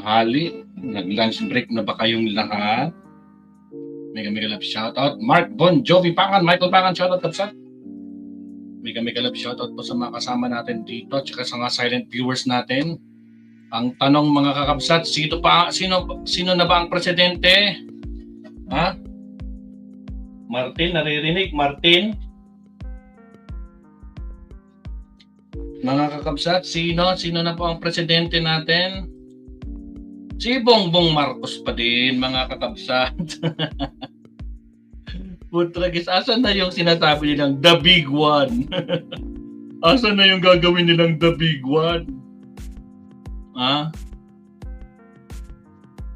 tanghali. Nag-lunch break na ba kayong lahat? Mega love shoutout. Mark Bon Jovi Pangan, Michael Pangan, shoutout kapsat. Mega love shoutout po sa mga kasama natin dito at sa mga silent viewers natin. Ang tanong mga kakabsat, sino na ba ang presidente? Ha? Martin, naririnig? Martin? Mga kakabsat, sino na po ang presidente natin? Si Bongbong Marcos pa din, mga kakabsat. Putragis, asan na yung sinasabi nilang the big one? Asan na yung gagawin nilang the big one? Ha?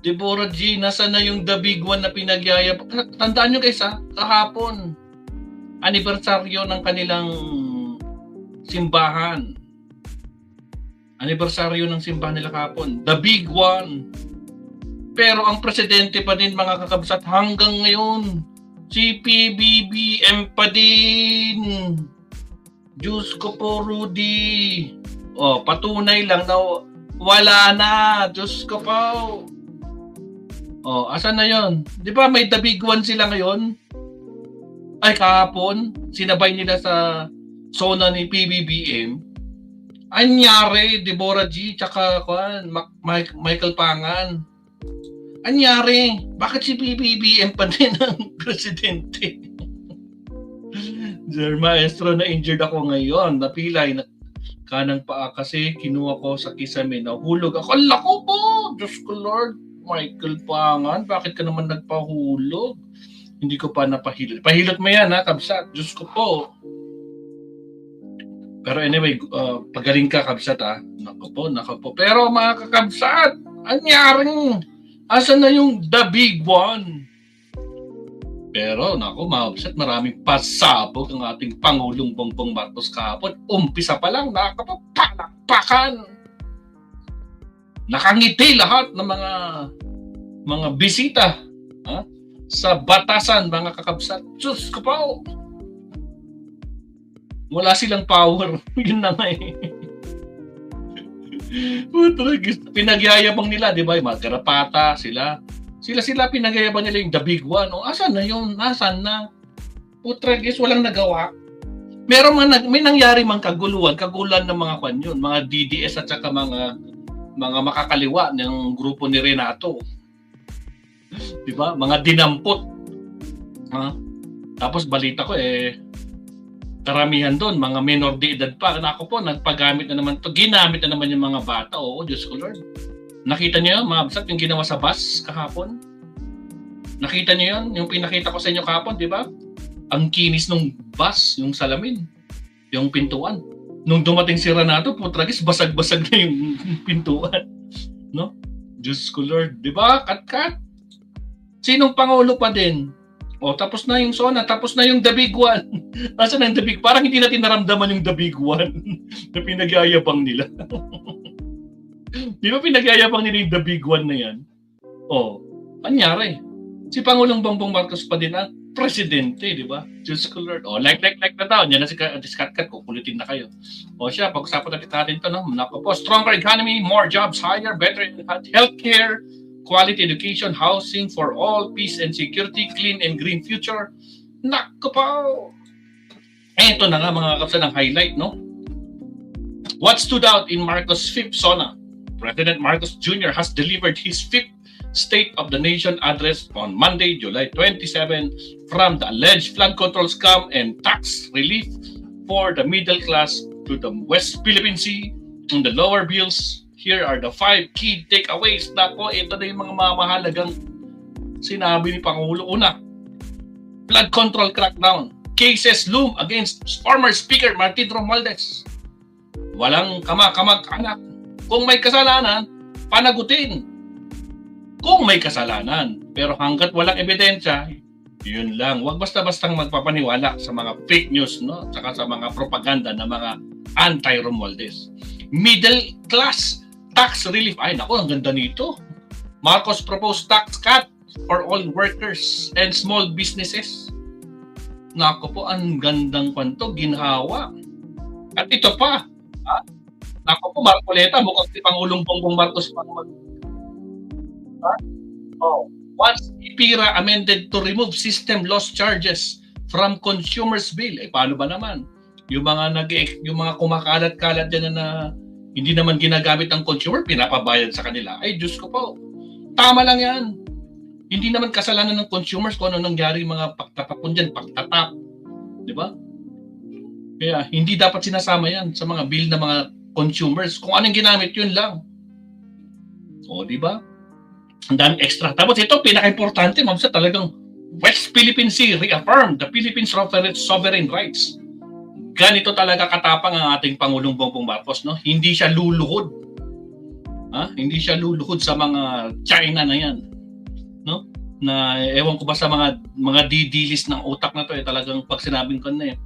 Deborah G, nasa na yung the big one na pinagyaya? Tandaan nyo guys ha, kahapon, anibersaryo ng kanilang simbahan. Anibersaryo ng simbahan nila kahapon. The big one. Pero ang presidente pa din mga kakabsat hanggang ngayon. Si PBBM pa din. Diyos ko po, Rudy. O, patunay lang na wala na. Diyos ko po. O, asan na yon? Di ba may the big one sila ngayon? Ay, kahapon, sinabay nila sa zona ni PBBM. Anyari, Deborah G, tsaka Michael Pangan. Anyari, bakit si PBBM pa din ang presidente? Sir Maestro, na-injured ako ngayon. Napilay na kanang paa kasi kinuha ko sa kisame. Nahulog ako. Lako po! Diyos ko Lord, Michael Pangan, bakit ka naman nagpahulog? Hindi ko pa napahilot. Pahilot mo yan ha, kabsat. Diyos ko po. Pero anyway, pagaling ka, kabsat ha. Nako po. Pero mga kakabsat, anyaring, asan na yung the big one? Pero nako, mga kabsat, maraming pasabog ang ating Pangulong Bongbong Marcos kahapon. Umpisa pa lang, nakapapalakpakan. Nakangiti lahat ng mga bisita ha? Sa batasan, mga kakabsat. Diyos ko po. Wala silang power. Yun na nga eh. Pinagyayabang nila, di ba? Yung mga karapata, sila pinagyayabang nila yung the big one. O, asan na yun? Asan na? Putragis, walang nagawa. May nangyari mang kagulan ng mga kwan yun. Mga DDS at saka mga makakaliwa ng grupo ni Renato. Di ba? Mga dinampot. Ha? Tapos balita ko karamihan doon, mga minor de edad pa. Ako po, nagpagamit na naman to. Ginamit na naman yung mga bata. Oo, Diyos ko Lord. Nakita niyo yun, mga absat, yung ginawa sa bus kahapon? Nakita niyo yun? Yung pinakita ko sa inyo kahapon, di ba? Ang kinis ng bus, yung salamin, yung pintuan. Nung dumating si Renato, putragis, basag-basag na yung pintuan. No? Diyos ko Lord. Di ba? Kat-kat. Sinong Pangulo pa din? O, tapos na yung SONA, tapos na yung the big one. Asa na yung the big? Parang hindi natin naramdaman yung the big one na pinagyayabang nila. Di ba pinagyayabang nila yung the big one na yan? O, anyari? Si Pangulong Bongbong Marcos pa din ang presidente, di ba? Diyos ko Lord. O, like na daw. Yan na si Katkat, kukulitin na kayo. O siya, pag-usapan natin ito, no? Nako po, stronger economy, more jobs, higher, better healthcare, quality education, housing for all, peace and security, clean and green future. Nako po! Ito na nga mga kapsa ng highlight, no? What stood out in Marcos' fifth SONA? President Marcos Jr. has delivered his fifth State of the Nation address on Monday, July 27, from the alleged flood control scam and tax relief for the middle class to the West Philippine Sea and the lower bills. Here are the 5 key takeaways. Nako, ito na yung mga mamahalagang sinabi ni Pangulo. Una, flood control crackdown. Cases loom against former Speaker Martin Romualdez. Walang kamag-anak. Kung may kasalanan, panagutin. Kung may kasalanan. Pero hanggat walang ebidensya, yun lang. Huwag basta-bastang magpapaniwala sa mga fake news, no? Saka sa mga propaganda ng mga anti-Romualdez. Middle class tax relief. Ay, naku, ang ganda nito. Marcos proposed tax cut for all workers and small businesses. Naku po, ang gandang kwanto, ginhawa. At ito pa, ha? Naku po, Marcoleta, mukhang si Pangulong Bongbong Marcos pa Oh, once IPIRA amended to remove system loss charges from consumers bill, paano ba naman? Yung mga kumakalat-kalat diyan na hindi naman ginagamit ng consumer, pinapabayad sa kanila. Ay, Diyos ko po. Tama lang 'yan. Hindi naman kasalanan ng consumers kung ano nangyari mga pagtatapon diyan, pagtatap. 'Di ba? Kaya hindi dapat sinasama 'yan sa mga bill ng mga consumers. Kung anong ginamit, yun lang. O, 'di ba? Ang daming extra. Tapos ito, pinaka-importante, ma'am, sa talagang West Philippine Sea reaffirmed the Philippines' sovereign rights. Ganito talaga katapang ang ating Pangulong Bongbong Marcos, no? Hindi siya luluhod. Hindi siya luluhod sa mga China na 'yan, no? Na ewan ko ba sa mga didilis ng utak na 'to, talagang pag sinabing ko na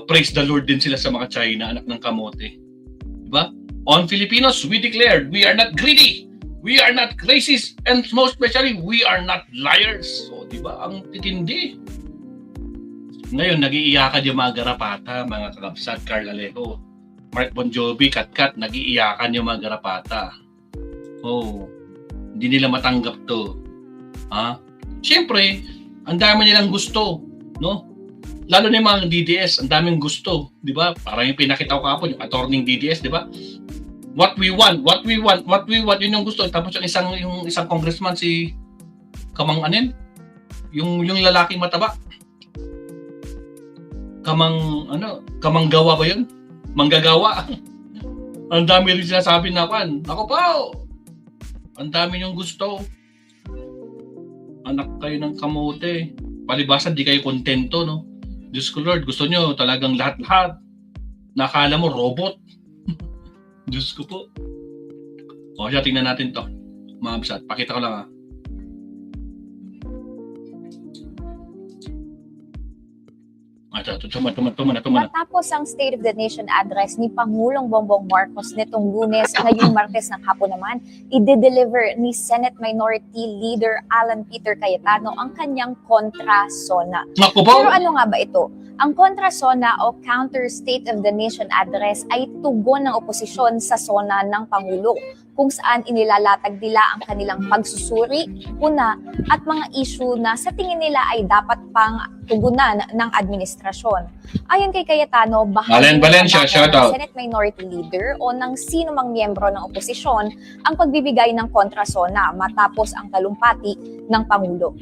praise the Lord din sila sa mga China, anak ng kamote. 'Di ba? On Filipinos, we declared we are not greedy. We are not racist, and most especially, we are not liars. So, di ba? Ang titindi. Ngayon, nag-iiyakan yung mga garapata, mga kakabsat, Carl Alejo, Mark Bon Jovi, Katkat, nag-iiyakan yung mga garapata. Oh, hindi nila matanggap to. Siyempre, ang dami nilang gusto, no? Lalo na yung mga DDS, ang daming gusto, di ba? Parang yung pinakita ko kapon, yung attorney DDS, di ba? What we want, yun yung gusto. Tapos yung isang congressman, si Kamang Anin, yung lalaking mataba. Kamang gawa ba yun? Manggagawa. Ang dami rin sinasabi na kan. Ako pa, ang dami yung gusto. Anak kayo ng kamote. Palibasan, di kayo kontento, no? Diyos ko Lord, gusto nyo talagang lahat-lahat. Nakala mo, robot. Diyos ko po. O siya, tingnan natin to. Mga absat. Pakita ko lang Matapos ang State of the Nation address ni Pangulong Bongbong Marcos nitong Lunes, ngayong Martes ng hapon naman, i-deliver ni Senate Minority Leader Alan Peter Cayetano ang kanyang kontra-SONA. Pero ano nga ba ito? Ang kontra-SONA o Counter State of the Nation address ay tugon ng oposisyon sa SONA ng Pangulo, kung saan inilalatag nila ang kanilang pagsusuri, puna at mga issue na sa tingin nila ay dapat pang tugunan ng administrasyon. Ayon kay Cayetano, bahagi ng Senate Minority Leader o ng sino mang miyembro ng oposisyon ang pagbibigay ng kontra-SONA matapos ang talumpati ng Pangulo.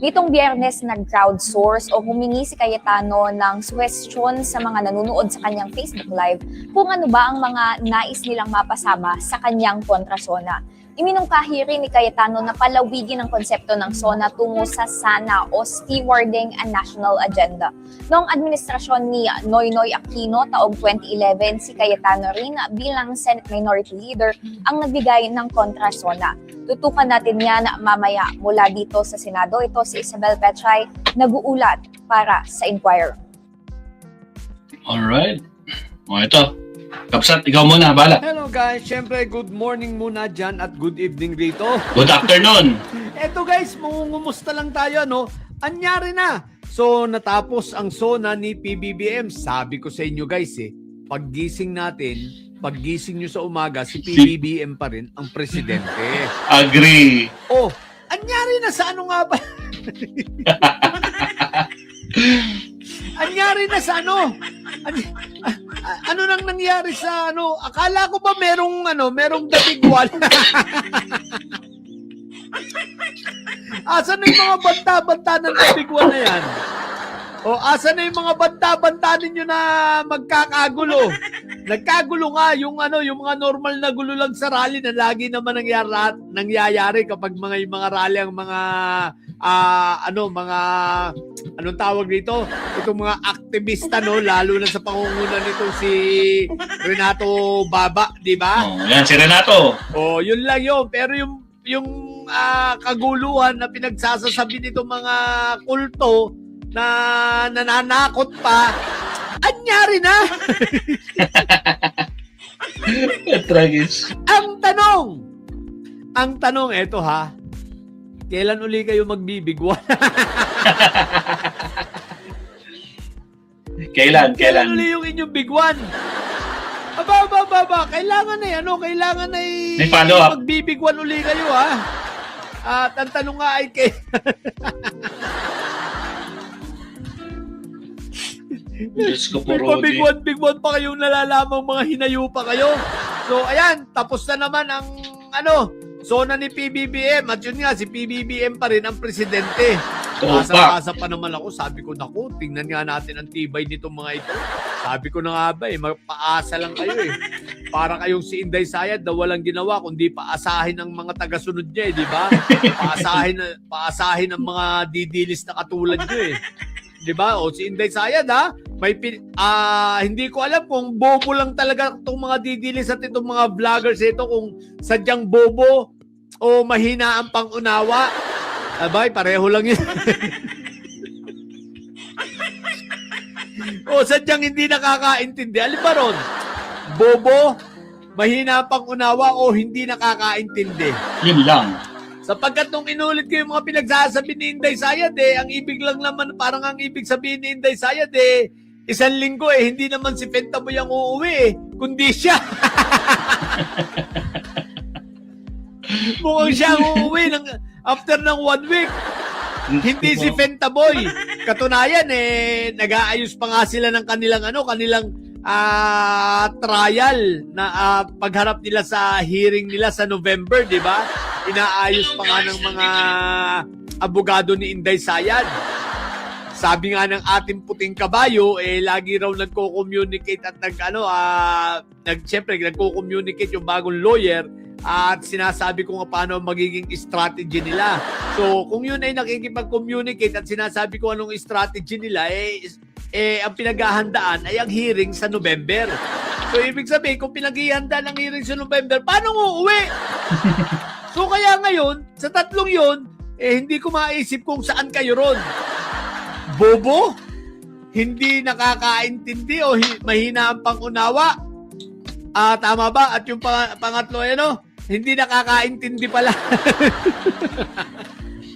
Nitong Biyernes, nag-crowdsource o humingi si Cayetano ng question sa mga nanonood sa kanyang Facebook Live kung ano ba ang mga nais nilang mapasama sa kanyang kontra-SONA. Iminungkahi rin ni Cayetano na palawigin ang konsepto ng SONA tungo sa SANA o Stewarding a National Agenda. Noong administrasyon ni Noynoy Aquino taong 2011, si Cayetano rin bilang Senate Minority Leader ang nagbigay ng kontra-SONA. Tutukan natin yan mamaya mula dito sa Senado. Ito si Isabel Pechay, nag-uulat para sa Inquirer. Alright. O ito. Kapsat, ikaw muna, bala. Hello guys, syempre good morning muna dyan at good evening rito. Good afternoon. Eto guys, mangungumusta lang tayo, no? Anyari na. So, natapos ang SONA ni PBBM. Sabi ko sa inyo guys, paggising nyo sa umaga, si PBBM pa rin ang presidente. Agree. Oh, anyari na sa ano nga ba? Anyari na sa ano? Ano nang nangyari sa ano? Akala ko ba merong dabigwal? Asan na yung mga banta-banta ng dabigwal na yan? O asan na yung mga banta-banta ninyo na magkakagulo? Nagkagulo nga yung mga normal na gulo lang sa rally na lagi naman nangyayari kapag mga rally ang mga anong tawag dito? Itong mga aktivista, no, lalo na sa pangunguna nito si Renato Baba, di ba? Oh, yan si Renato. Oh, yun lang yun. Pero yung kaguluhan na pinagsasasabi nito mga kulto na nananakot pa, anyari na. Tragis. Ang tanong, eto ha, kailan uli kayo magbibigwan? Kailan? Kailan uli yung inyong bigwan? Aba. Kailangan ay May follow-up. magbibigwan uli kayo, ha? At ang tanong nga ay kay... Diyos ko po, May Rudy. pabigwan pa kayong nalalamang mga hinayo pa kayo. So, ayan, tapos na naman ang, zona ni PBBM. At yun nga, si PBBM pa rin ang presidente. Asa pa naman ako. Sabi ko, naku, tingnan nga natin ang tibay nitong mga ito. Sabi ko na nga ba, magpaasa lang kayo eh. Para kayong si Inday Sayad na walang ginawa kundi paasahin ang mga tagasunod niya eh, di ba? Paasahin ang mga didilis na katulad niyo eh. Di ba? O si Inday Sayad ha, hindi ko alam kung bobo lang talaga itong mga didilis at itong mga vloggers ito, kung sadyang bobo o mahina ang pangunawa. Abay, pareho lang yun. O sadyang hindi nakakaintindi. Alin ba ron? Bobo, mahina ang pangunawa o hindi nakakaintindi? Yun lang. Sapagkat nung inulit ko yung mga pinagsasabi ni Inday Sayad ang ibig lang naman, parang ang ibig sabihin ni Inday Sayad isang linggo hindi naman si Pentaboy ang uuwi kundi siya. Mukhang siya ang uuwi after ng 1 week. Hindi si Pentaboy. Katunayan nag-aayos pa nga sila ng kanilang trial na pagharap nila sa hearing nila sa November, di ba? Inaayos pa nga ng mga abogado ni Inday Sayad. Sabi nga ng ating puting kabayo, lagi raw nagko-communicate at nagko-communicate yung bagong lawyer at sinasabi ko nga paano magiging strategy nila. So, kung yun ay nakikipag-communicate at sinasabi ko anong strategy nila, ang pinaghahandaan ay ang hearing sa November. So, ibig sabihin, kung pinaghahandaan ang hearing sa November, paano uuwi? So, kaya ngayon, sa tatlong yun, hindi ko maisip kung saan kayo ron. Bobo? Hindi nakakaintindi o mahina ang pangunawa? Tama ba? At yung pangatlo, hindi nakakaintindi pala.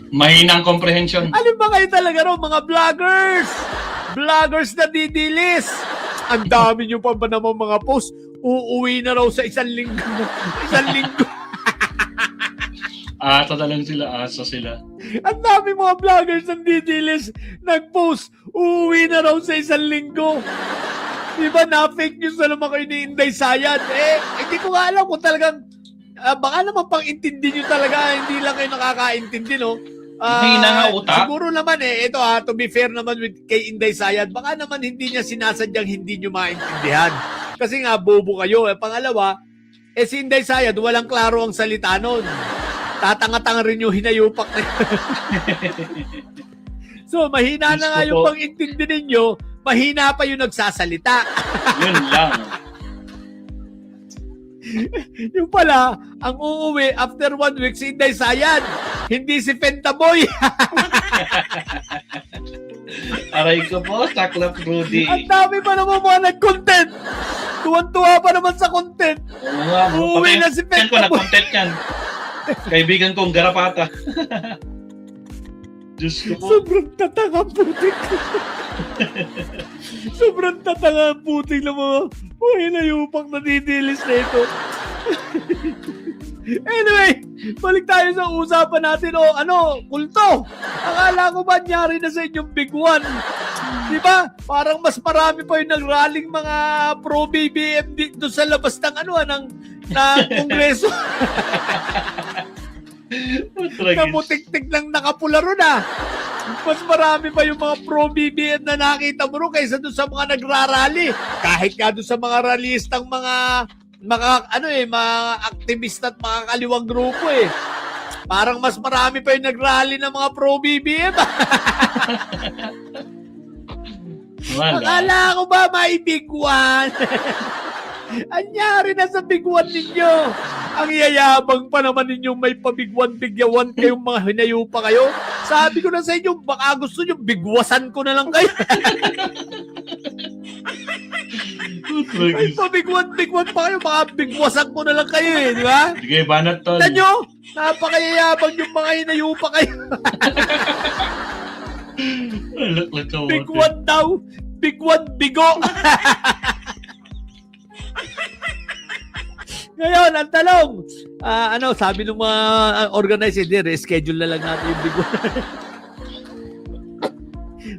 Mahinang comprehension. Alin ba kayo talaga ron, mga vloggers? Vloggers na didilis. Ang dami nyo pa ba naman mga post? Uuwi na raw sa isang linggo. Isang linggo. Asa na lang sila, asa sila. Ang dami mga vloggers ng didilis nag-post, uuwi na raw sa isang linggo. Di ba na-fake news na naman kayo ni Inday Sayad? Hindi ko nga alam kung talagang, baka naman pang-intindi nyo talaga, hindi lang kayo nakakaintindi, no? Hindi na nga utak. Siguro naman ito to be fair naman kay Inday Sayad, baka naman hindi niya sinasadyang hindi nyo maintindihan. Kasi nga, bobo kayo. Pangalawa, si Inday Sayad, walang klaro ang salita nun. Tatanga-tanga rin yung hinayupak na yun. So, mahina na nga yung pang-intindi ninyo, mahina pa yung nagsasalita. Yun lang. Yung pala, ang uuwi after 1 week si Inday Sayad, hindi si Pentaboy. Aray ko po, taklap Rudy. Ang dami pa naman mga nag-content. Tuwan-tuwa pa naman sa content. Oo nga, uuwi na si Pentaboy. Yan ko, nag-content yan. Kaibigan kong garapata. Diyos ko po. Sobrang tatanga putik. Sobrang tatanga putik na mga hinayupang nadidilis na ito. Anyway, balik tayo sa usapan natin kulto. Akala ko ba nyari na sa inyong big one? Di ba? Parang mas marami pa yung nagraling mga pro-BBM dito sa labas ng kongreso. Namutik-tik lang nakapula ron Mas marami pa yung mga pro-BBM na nakita mo ron kaysa doon sa mga nagrarally. Kahit nga doon sa mga rallyistang mga aktivista at mga kaliwang grupo Parang mas marami pa yung nagrally ng mga pro-BBM. Akala ko ba may big one? Anyari na sa big one ninyo. Ang yayabang pa naman ninyong may pabigwan, bigyawan kayong mga hinayupa kayo. Sabi ko na sa inyo, baka gusto nyo, bigwasan ko na lang kayo. May pabigwan pa kayo, baka bigwasan ko na lang kayo di ba? Sige, banat tol. Tignan nyo, napakayayabang yung mga hinayupa kayo. Bigwan daw, bigwan bigo. Ngayon, ang tanong, sabi ng mga organizer, reschedule na lang natin yung Big One.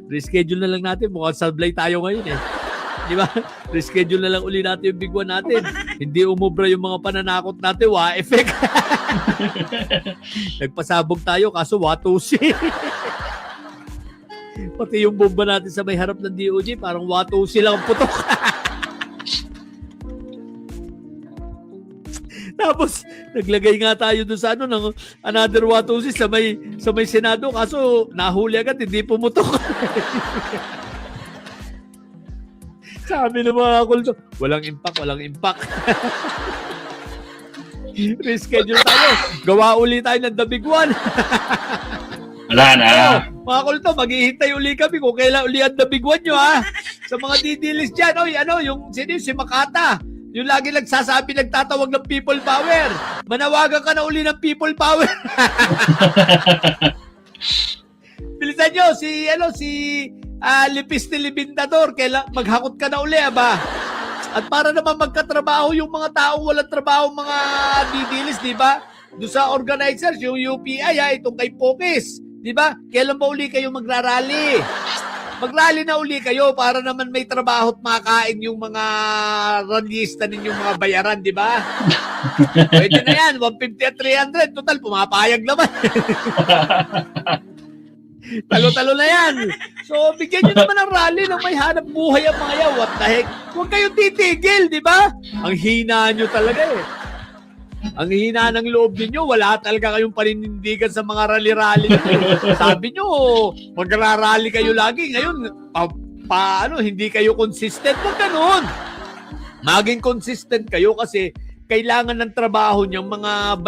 Reschedule na lang natin. Mukhang sablay tayo ngayon eh. Di ba? Reschedule na lang uli natin yung Big One natin. Hindi umubra yung mga pananakot natin. Effect. Nagpasabog tayo kaso watusi. Pati yung bomba natin sa may harap ng DOJ, parang watusi lang ang putok. Tapos, naglagay nga tayo doon sa ng another watusi sa may Senado, kaso nahuli agad, hindi pumutok. Sabi ng mga kulto, walang impact. Reschedule tayo. Gawa uli tayo ng The Big One. Wala na. Mga kulto, maghihintay uli kami kung kailan uli ang The Big One nyo, ha? Sa mga didilis dyan, yung si Makata. Yung lagi nagsasabi, nagtatawag ng people power. Manawagan ka na uli ng people power. Bilisan nyo, si Lipis ni Libintador, kailan maghakot ka na uli, aba. At para naman magkatrabaho yung mga taong walang trabaho, mga didilis, di ba? Doon sa organizers, yung UPI, itong kay Pokis, di ba? Kailan ba uli kayo magrarally? Magrally na uli kayo para naman may trabaho at makain yung mga rallyista ninyong mga bayaran, di ba? Pwede na yan, 150 at 300. Total, pumapayag naman. Talo-talo na yan. So, bigyan nyo naman ng rally na may hanap buhay ang mga yan. What the heck? Huwag kayong titigil, di ba? Ang hina nyo talaga eh. Ang hina ng loob niyo, wala talaga kayong paninindigan sa mga rally-rally. Sabi nyo, magra-rally kayo lagi. Ngayon, hindi kayo consistent. Huwag ganun. Maging consistent kayo kasi kailangan ng trabaho niyang mga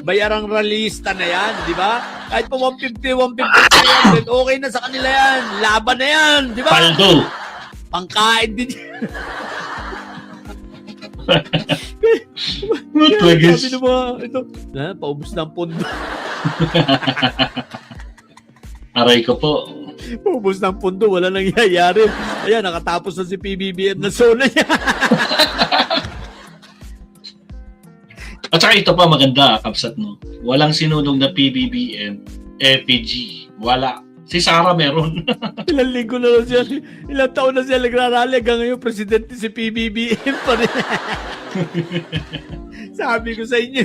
bayarang rallyista na yan, di ba? Kahit po 150, 300, okay na sa kanila yan. Laban na yan, di ba? Paldo. Pangkain din yan. Sabi ng mga, paubos na ang pondo. Aray ko po. Paubos na ang pondo, wala nangyayari. Ayan, nakatapos na si PBBM na zona niya. At saka ito pa maganda, Kapsat, no? Walang sinunog na PBBM, FPG. Wala. Si Sara meron. Ilang linggo na lang siya. Ilang taon na siya nagrarally. Hanggang ngayon, presidente si PBBM pa rin. Sabi ko sa inyo,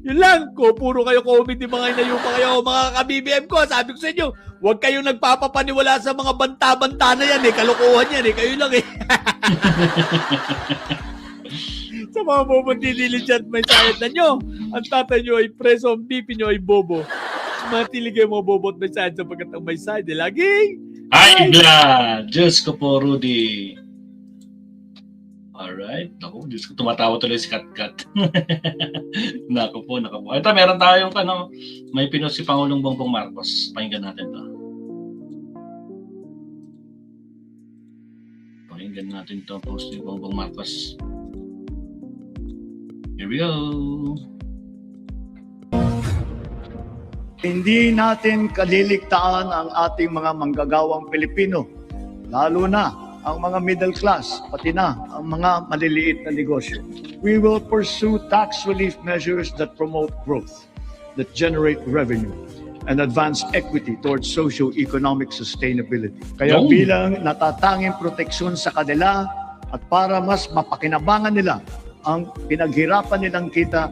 yun lang. Puro kayo comedy, mga inayupa kayo, mga ka-BBM ko. Sabi ko sa inyo, huwag kayong nagpapapaniwala sa mga banta-banta na yan. Kalokohan yan. Kayo lang eh. Sa mga bobong diligent may sayad na nyo. Ang tatay nyo ay preso, ang pipi nyo ay bobo. Matiligay mo bobot may side sapagkat ang may side laging ay glad. Diyos ko po, Rudy. Alright. Naku, Diyos ko, tumatawa tuloy si Kat-Kat. Naku po. Ito, meron tayong may pinost si Pangulong Bongbong Marcos. Pakinggan natin to. Pakinggan natin to, post ni Bongbong Marcos. Here we go. Hindi natin kaliligtaan ang ating mga manggagawang Pilipino, lalo na ang mga middle class, pati na ang mga maliliit na negosyo. We will pursue tax relief measures that promote growth, that generate revenue, and advance equity towards socio-economic sustainability. Kaya bilang natatanging proteksyon sa kanila at para mas mapakinabangan nila ang pinaghirapan nilang kita,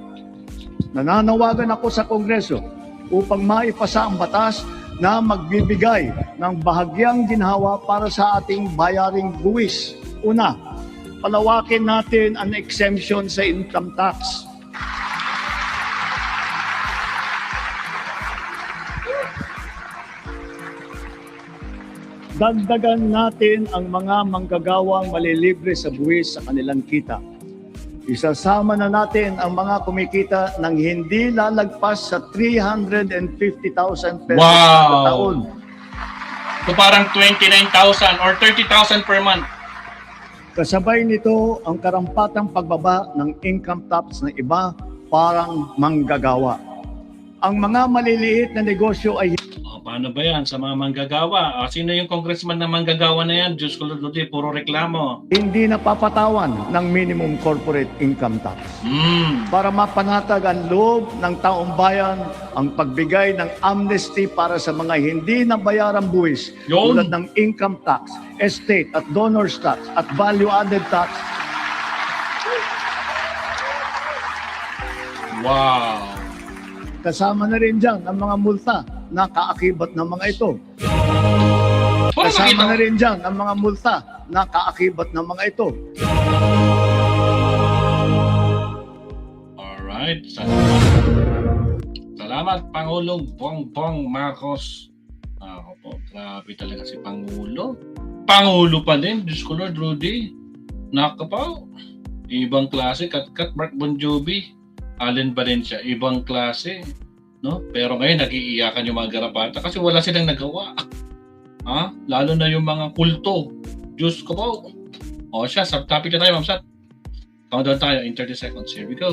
nananawagan ako sa Kongreso upang maipasa ang batas na magbibigay ng bahagyang ginhawa para sa ating bayaring buwis. Una, palawakin natin ang exemption sa income tax. Dagdagan natin ang mga manggagawang malilibre sa buwis sa kanilang kita. Isasama na natin ang mga kumikita ng hindi lalagpas sa 350,000 pesos sa taon. So parang 29,000 or 30,000 per month. Kasabay nito ang karampatang pagbaba ng income tax ng iba parang manggagawa. Ang mga maliliit na negosyo ay Paano ba yan sa mga manggagawa? Sino yung congressman na manggagawa na yan? Diyos ko, Lord, puro reklamo. Hindi napapatawan ng minimum corporate income tax. Para mapanatag ang loob ng taong bayan ang pagbigay ng amnesty para sa mga hindi nabayarang buwis Yun. tulad ng income tax, estate at donors tax at value-added tax. Wow. Kasama na rin dyan ang mga multa na kaakibat ng mga ito. Para Kasama na makita. rin dyan ang mga multa na kaakibat ng mga ito. Alright. Salamat. Salamat, Pangulong Bongbong Marcos. Ako po, grabe talaga si Pangulo. Pangulo pa din, Diyos ko Lord, Rudy. Naka pa. Ibang klase, Kat Mark Bon Jovi. Allen Valencia, ibang klase. No? Pero ngayon, nag-iiyakan yung mga garapata kasi wala silang nagawa. Lalo na yung mga kulto. Diyos ko po. O siya, subtopic na tayo, Ma'am Sat. Countdown tayo in 30 seconds. Here we go.